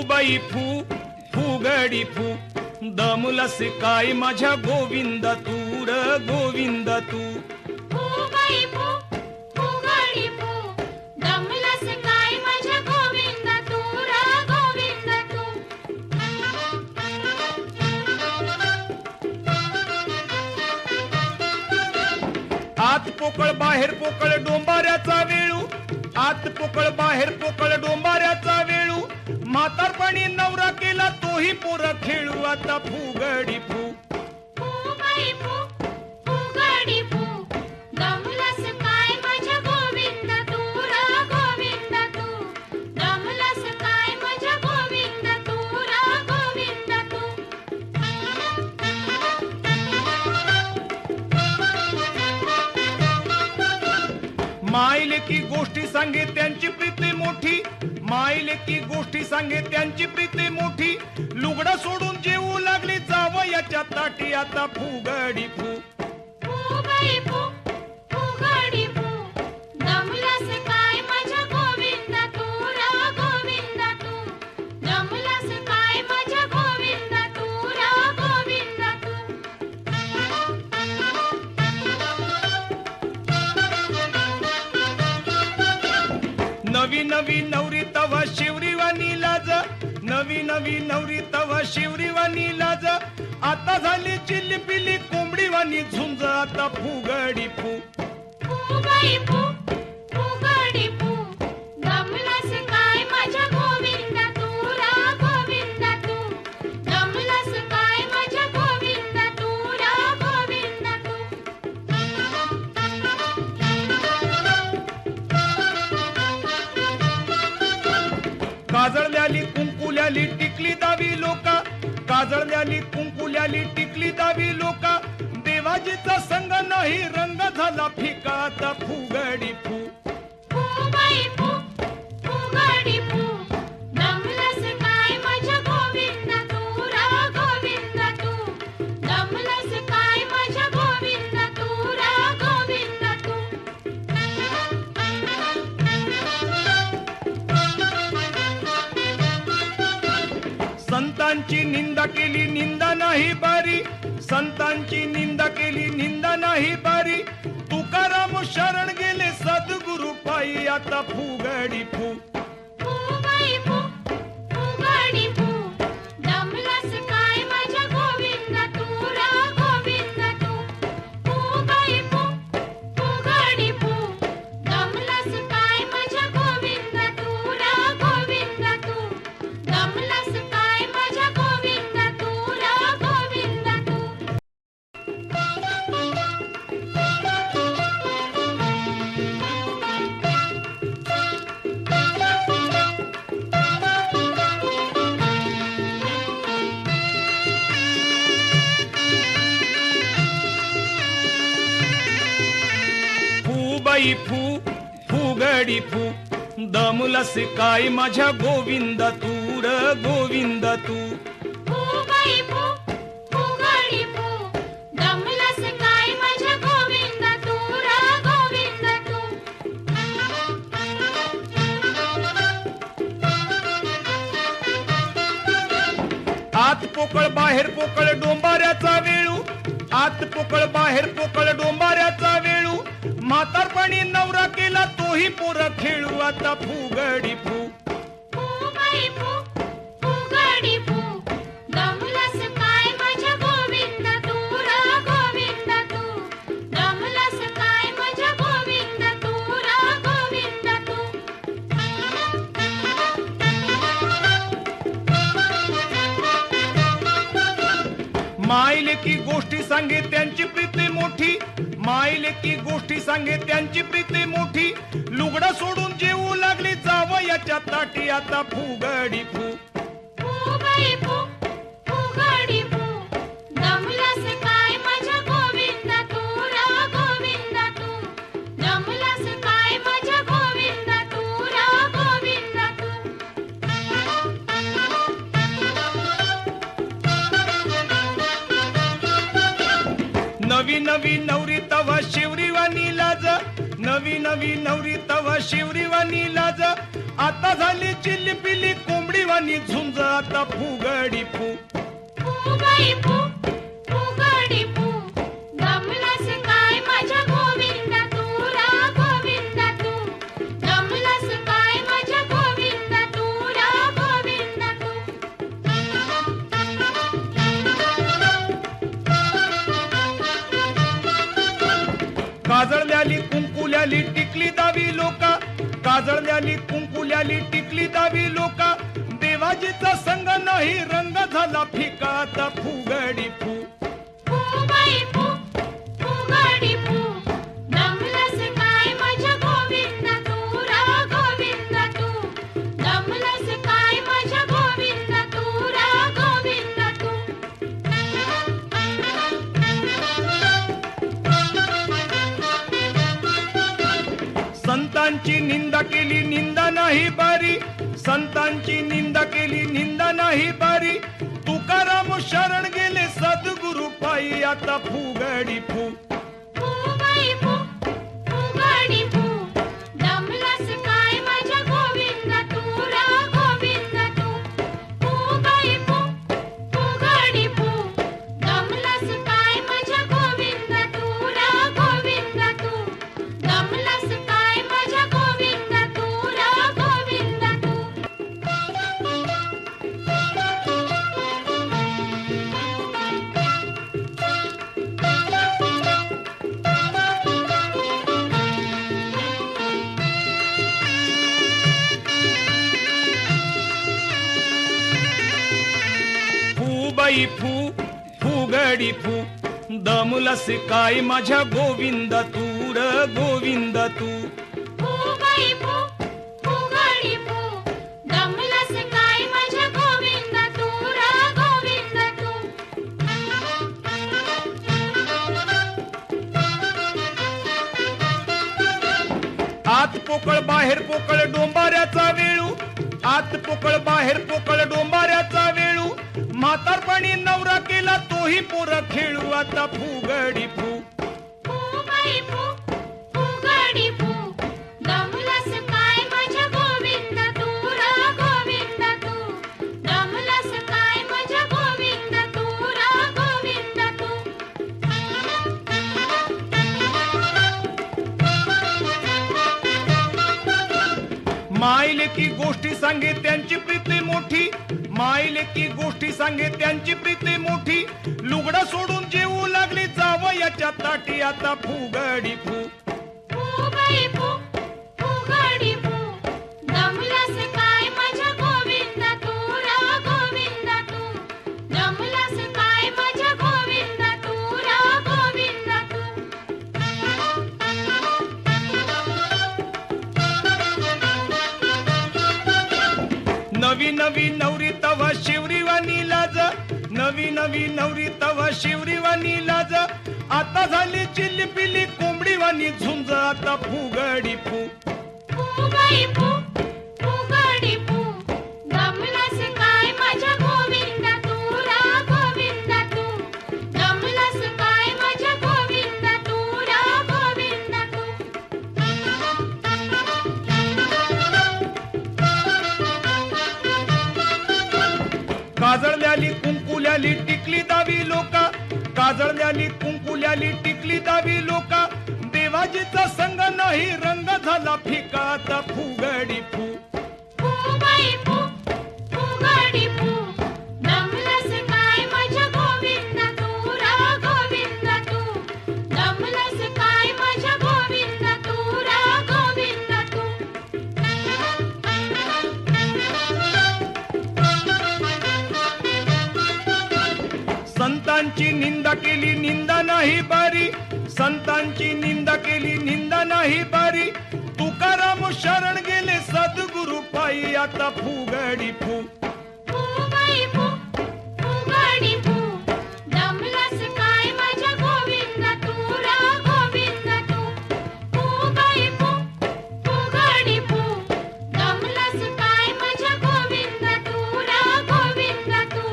बाई फू फुगडी फू दमलस काय माझ्या गोविंद तू र गोविंद तू बाई फू फुगडी फू दमलस काय माझ्या गोविंद तू र गोविंद तू आत पोकळ बाहेर पोकळ डोंबाऱ्याचा वेळू आत पोकळ बाहेर पोकळ डोंबाऱ्याचा वेळू म्हातारपणी नवरा केला तोही पोर खेळू आता फुगडी फू बाई फू फुगडी फू दमलस काय माझ्या गोविंद तू र गोविंद तू दमलस काय माझ्या गोविंद तू र गोविंद तू मायले की गोष्टी सांगे त्यांची प्रीती मोठी मायले की गोष्टी सांगे त्यांची प्रीती मोठी लुगडं सोडून जेवू लागली जावयाच्या ताटी आता फुगडी फू बाई फू फुगडी फू दमलस काय माझ्या गोविंद तू र गोविंद तू दमलस काय माझ्या गोविंद तू र गोविंद तू नवी नवी नवरी तवा शिवरीवानी लाज नवी नवी नवरी तवा शिवरीवानी लाज आता झाली चिल्ली पिल्ली कोंबडीवानी झुंज आता फुगडी फू बाई फू फुगडी फू दमलस काय माझ्या गोविंद तू र गोविंद तू दमलस काय माझ्या गोविंद तू र गोविंद तू काजळल्याली कुंकुल्याली टिकली दावी लोका काजळल्याली कुंकुल्याली टिकली दावी लोका देवाजीचा संग नाही रंग झाला फिका आता फुगडी फू बाई फू फुगडी फू दमलस काय माझ्या गोविंद तू र गोविंद तू दमलस काय माझ्या गोविंद तू र गोविंद तू संतांची निंदा केली निंदा नाही बारी संतांची निंदा केली निंदा नाही बारी तुकाराम शरण गेले सद्गुरु पायी आता फुगडी फू बाई फू फुगडी फू दमलस काय माझ्या गोविंद तू र गोविंद तू बाई फू फुगडी फू दमलस काय माझ्या गोविंद तू र गोविंद तू दमलस काय माझ्या गोविंद तू र गोविंद तू बाई फू फुगडी फू दमलस काय माझ्या गोविंद तू र गोविंद तू बाई फू फुगडी फू दमलस काय माझ्या गोविंद तू र गोविंद तू आत पोकळ बाहेर पोकळ डोंबाऱ्याचा वेळू आत पोकळ बाहेर पोकळ डोंबाऱ्याचा वेळू म्हातारपणी नवरा केला तोही पोर खेळू आता फुगडी फू बाई फू फुगडी फू दमलस काय माझ्या गोविंद तू र गोविंद तू दमलस काय माझ्या गोविंद तू र गोविंद तू मायले की गोष्टी सांगे त्यांची प्रीती मोठी मायले की गोष्टी सांगे त्यांची प्रीती मोठी लुगडं सोडून जेवू लागली जावयाच्या ताटी आता फुगडी फू बाई फू फुगडी फू दमलस काय माझ्या गोविंद तू र गोविंद तू दमलस काय माझ्या गोविंद तू नवी नवरी तवा शिवरीवानी लाज, नवी नवी नवरी तवा शिवरीवानी लाज, आता झाली चिल्ली पिली कोंबडीवानी झुंज, आता फुगडी फू फुगडी फू, फुगडी फू, दमलास काय माझ्या गोविंदा तू रा गोविंदा तू, दमलास काय माझ्या गोविंदा तू रा गोविंदा तू. काजळल्याली कुंकुल्याली टिकली दावी लोका, काजळल्याली कुंकुल्याली टिकली दावी लोका, देवाजीचा संग नाही रंग झाला फिका, आता फुगडी फू फुगडी फू, फुगडी फू, दमलास काय माझ्या गोविंदा तू रा गोविंदा तू, दमलास काय माझ्या गोविंदा तू रा गोविंदा तू. संतांची निंदा केली निंदा नाही बारी, संतांची निंदा केली निंदा नाही बारी, तुकाराम शरण गेले सद्गुरु पायी, आता फुगडी फू फुगडी फू, फुगडी फू, दमलास काय माझ्या गोविंदा तू रा गोविंदा तू, फुगडी फू, फुगडी फू, दमलास काय माझ्या गोविंदा तू रा गोविंदा तू, दमलास काय माझ्या गोविंदा तू रा गोविंदा तू. फूबाई फू फुगडी फू, दमलस काय माझ्या गोविंदा तू र गोविंदा तू. फुगडी फू, फुगडी फू, दमलास काय माझ्या गोविंदा तू रा गोविंदा तू. आत पोकळ बाहेर पोकळ डोंबाऱ्याचा वेळू, आत पोकळ बाहेर पोकळ डोंबाऱ्याचा वेळू, म्हातारपणी नवरा केला तोही पोर खेळू, आता फुगडी फू फुगडी फू, फुगडी फू, दमलास काय माझ्या गोविंदा तू रा गोविंदा तू, दमलास काय माझ्या गोविंदा तू रा गोविंदा तू. मायले की गोष्टी सांगे त्यांची प्रीती मोठी, मायले की गोष्टी सांगे त्यांची प्रीती मोठी, लुगडं सोडून जेवू लागली जावयाच्या ताटी, आता फुगडी फू फुगडी फू, फुगडी फू, दमलास काय माझ्या गोविंदा तू रा गोविंदा तू, दमलास काय माझ्या गोविंदा तू रा गोविंदा तू. नवी नवी नवरी तवा शिवरीवानी लाज, नवी नवी नवरी तवा शिवरीवानी लाज, आता झाली चिल्ली पिली कोंबडीवानी झुंज, आता फुगडी फू फुगडी फू, फुगडी फू, दमलास काय माझ्या गोविंदा तू रा गोविंदा तू, दमलास काय माझ्या गोविंदा तू रा गोविंदा तू. काजळल्याली कुंकुल्याली टिकली दावी लोका, काजळल्याली कुंकुल्याली टिकली दावी लोका, देवाजीचा संग नाही रंग झाला फिका, आता फुगडी फू फुगडी फू, फुगडी फू, दमलास काय माझ्या गोविंदा तू रा गोविंदा तू, दमलास काय माझ्या गोविंदा तू रा गोविंदा तू. संतांची निंदा केली निंदा नाही बारी, संतांची निंदा केली निंदा नाही बारी, तुकाराम शरण गेले सद्गुरु पायी, आता फुगडी फू फुगडी फू, फुगडी फू, दमलास काय माझ्या गोविंदा तू रा गोविंदा तू, फुगडी फू, फुगडी फू, दमलास काय माझ्या गोविंदा तू रा गोविंदा तू,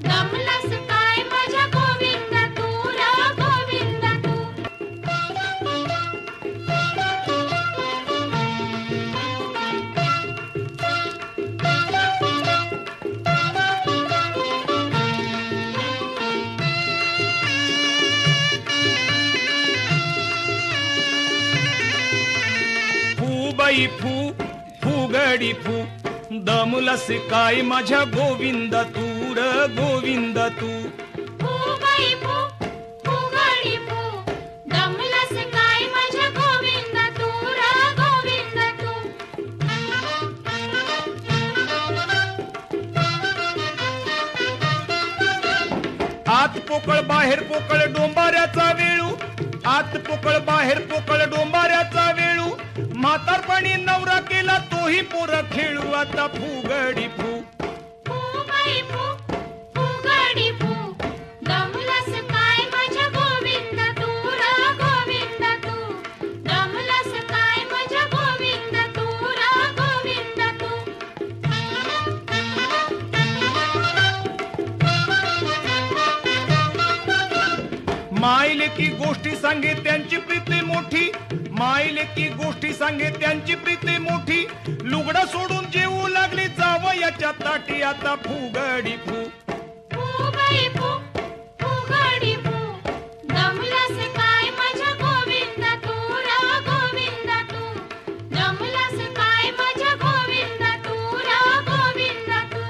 दमलास काय माझ्या गोविंदा तू रा गोविंदा तू. फुगडी फू दमलस काय माझ्या गोविंद तू र गोविंद तू. फुगडी फू फुगडी फू दमलस काय माझ्या गोविंद तू र गोविंद तू. आत पोकळ बाहेर पोकळ डोंबाऱ्याचा वेळू, आत पोकळ बाहेर पोकळ डोंबाऱ्याचा वेळू, म्हातारपणी नवरा केला तोही पोर खेळू. आता फुगडी फू फुगडी फू फुगडी फू दमलस काय माझ्या गोविंद तू र गोविंद तू. दमलस काय माझ्या गोविंद तू र गोविंद तू. मायले की गोष्टी सांगे त्यांची प्रीती मोठी, मायले की गोष्टी सांगे त्यांची प्रीती मोठी, लुगडं सोडून जेवू लागली जावयाच्या ताटी. आता फुगडी फू फुगडी फू फुगडी फू दमलस काय माझ्या गोविंद तू र गोविंद तू. दमलस काय माझ्या गोविंद तू र गोविंद तू.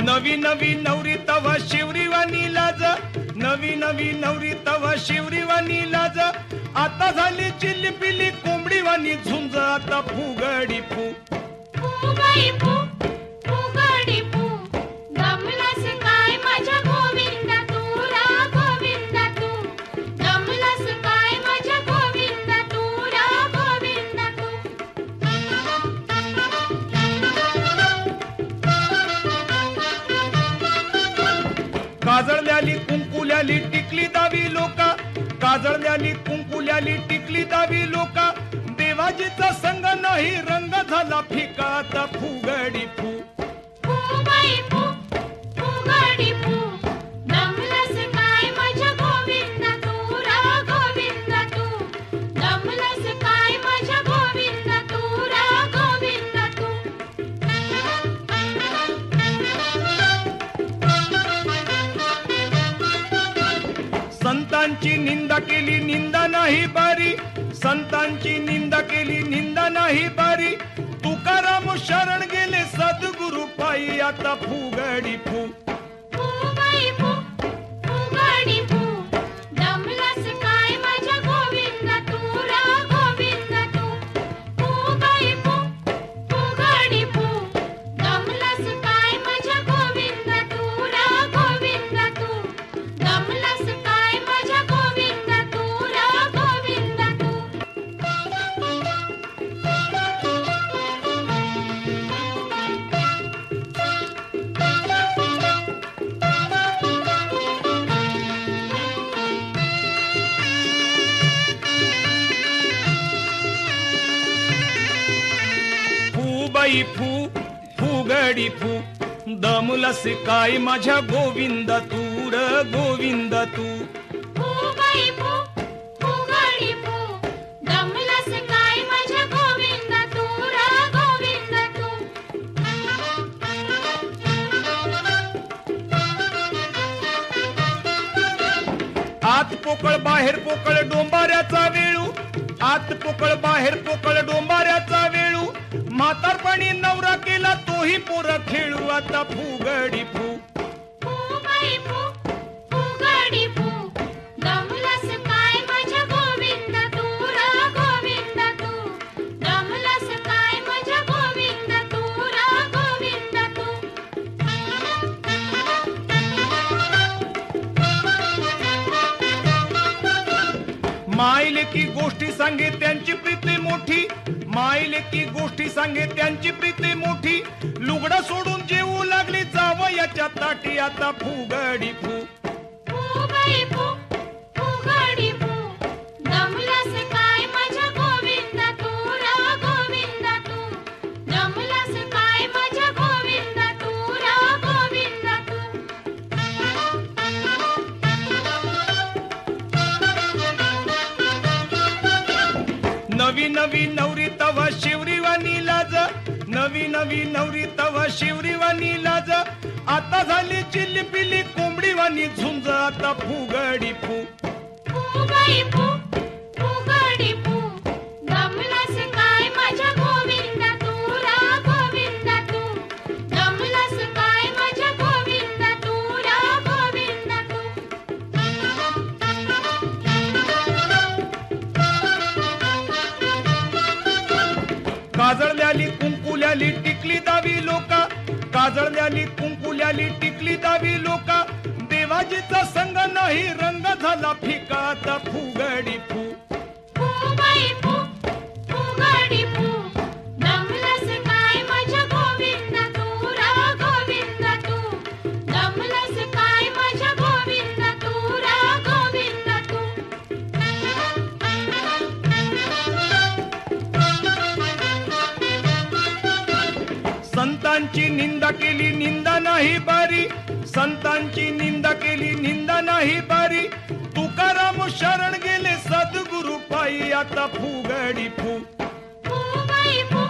नवी नवी नवरी तवा शिवरीवानी लाज, नवी नवी नवरी तवा शिवरीवानी लाज, आता झाली चिल्ली पिल्ली कोंबडीवानी झुंज. आता फुगडी फू फुगडी फू फुगडी फू दमलस काय माझ्या गोविंद तू र गोविंद तू. दमलस काय माझ्या गोविंद तू र गोविंद तू. काजळल्याली कुंकुल्याली टिकली दावी लोका, काजळल्याली कुंकुल्याली टिकली दावी लोका, देवाजीचा संग नाही रंग झाला फिका. आता फुगडी फू फुगडी फू फुगडी फू दमलस काय माझ्या गोविंद तू र गोविंद तू. दमलस काय माझ्या गोविंद तू र गोविंद तू. संतांची निंदा केली निंदा नाही बारी, संतांची निंदा केली निंदा नाही बारी, तुकाराम शरण गेले सद्गुरु पायी. आता फुगडी फू फुगडी फू फुगडी फू दमलस काय माझ्या गोविंद तू र गोविंद तू. फुगडी फू फुगडी फू दमलस काय माझ्या गोविंद तू र गोविंद तू. दमलस काय माझ्या गोविंद तू र गोविंद तू. फूबाई फू फुगडी फू दमलस काय माझ्या गोविंद तू र गोविंद तू. फुगडी फू फुगडी फू दमलस काय माझ्या गोविंद तू र गोविंद तू. आत पोकळ बाहेर पोकळ डोंबाऱ्याचा वेळू, आत पोकळ बाहेर पोकळ डोंबाऱ्याचा वेळू, म्हातारपणी नवरा केला तोही पोर खेळू. आता फुगडी फू फुगडी फू फुगडी फू दमलस काय माझ्या गोविंद तू र गोविंद तू. दमलस काय माझ्या गोविंद तू र गोविंद तू. मायले की गोष्टी सांगे त्यांची प्रीती मोठी, मायले की गोष्टी सांगे त्यांची प्रीती मोठी, लुगडं सोडून जेवू लागली जावयाच्या ताटी. आता फुगडी फू फुगडी फू फुगडी फू दमलस काय माझ्या गोविंद तू र गोविंद तू. दमलस काय माझ्या गोविंद तू र गोविंद तू. नवी नवी नवरी तवा शिवरीवानी लाज, नवी नवी नवरी तवा शिवरीवानी लाज आता झाली चिल्ली पिल्ली कोंबडीवानी झुंज आता फुगडी फू बाई फू फुगडी फू दमलास काय माझ्या गोविंदा तू रा गोविंदा तू दमलास काय माझ्या गोविंदा तू रा गोविंदा तू काजळल्याली कुंकुल्याली टिकली दावी लोका काजळल्याली कुंकुल्याली टिकली दावी लोका देवाजीचा संग नाही रंग झाला फिका आता फुगडी फू बाई फू फुगडी फू दमलास काय माझ्या गोविंदा तू रा गोविंदा तू दमलास काय माझ्या गोविंदा तू रा गोविंदा तू संतांची निंदा केली निंदा नाही बारी संतांची निंदा केली निंदा नाही बारी तुकाराम शरण गेले सद्गुरु पायी आता फुगडी फू बाई फू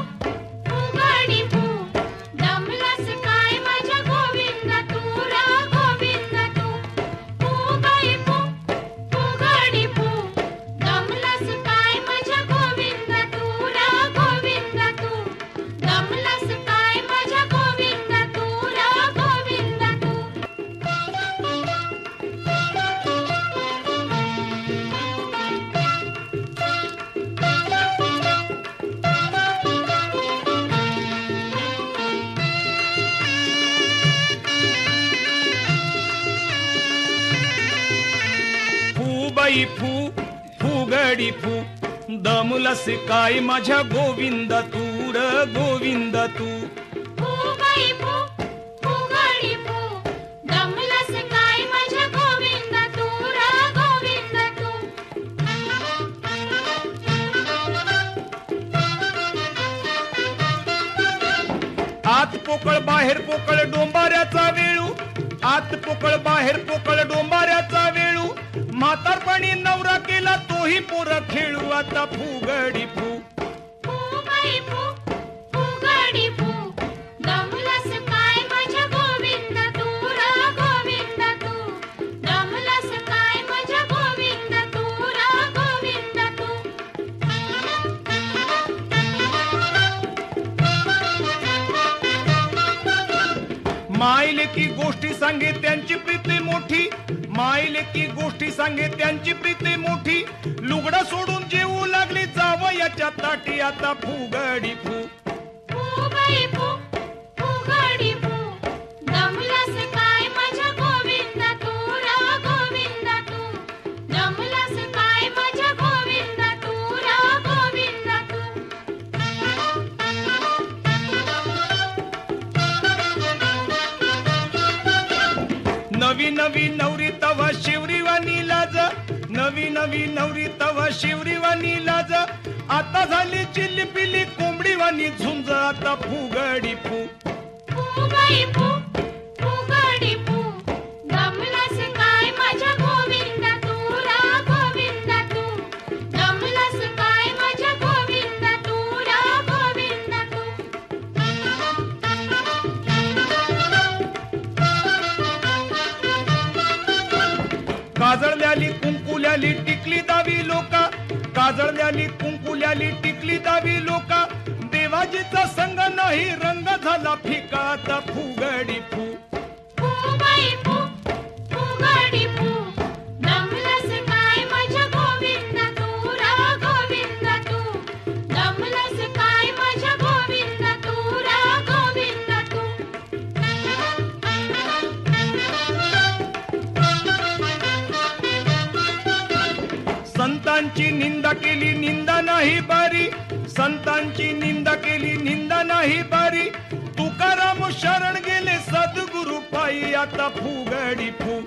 फुगडी फू दमलास काय माझ्या गोविंदा तू रा गोविंदा तू बाई फू फुगडी फू दमलास काय माझ्या गोविंदा तू रा गोविंदा तू दमलास काय माझ्या गोविंदा तू रा गोविंदा तू बाई फू फुगडी फू दमलस काय माझ्या गोविंदा तू र गोविंदा तू बाई फू फुगडी फू दमलास काय माझ्या गोविंदा तू रा गोविंदा तू आत पोकळ बाहेर पोकळ डोंबाऱ्याचा वेळू आत पोकळ बाहेर पोकळ डोंबाऱ्याचा वेळू म्हातारपणी नवरा केला तोही पोर खेळू आता फुगडी फू बाई फू फुगडी फू दमलास काय माझ्या गोविंदा तू रा गोविंदा तू दमलास काय माझ्या गोविंदा तू रा गोविंदा तू मायले की गोष्टी सांगे त्यांची प्रीती मोठी मायले की गोष्टी सांगे त्यांची प्रीती मोठी लुगडं सोडून जेवू लागली जावयाच्या ताटी आता फुगडी फू बाई फू फुगडी फू दमलास काय माझ्या गोविंदा तू रा गोविंदा तू दमलास काय माझ्या गोविंदा तू रा गोविंदा तू नवी नवी नवरी तवा शिवरीवानी लाज नवी नवी नवरी तवा शिवरीवानी लाज आता झाली चिल्ली पिल्ली कोंबडीवानी झुंज आता फुगडी फू बाई फू फुगडी फू दमलास काय माझ्या गोविंदा तू रा गोविंदा तू दमलास काय माझ्या गोविंदा तू रा गोविंदा तू काजळल्याली कुंकुल्याली टिकली दावी लोका काजळल्याली कुंकुल्याली टिकली दावी लोका देवाजीचा संग नाही रंग झाला फिका आता फुगडी फू बाई फू फुगडी फू दमलास काय माझ्या गोविंदा तू रा गोविंदा तू दमलास काय माझ्या गोविंदा तू रा गोविंदा तू संतांची निंदा केली निंदा नाही बारी संतांची निंदा केली निंदा नाही बारी तुकाराम शरण गेले सद्गुरु पायी आता फुगडी फू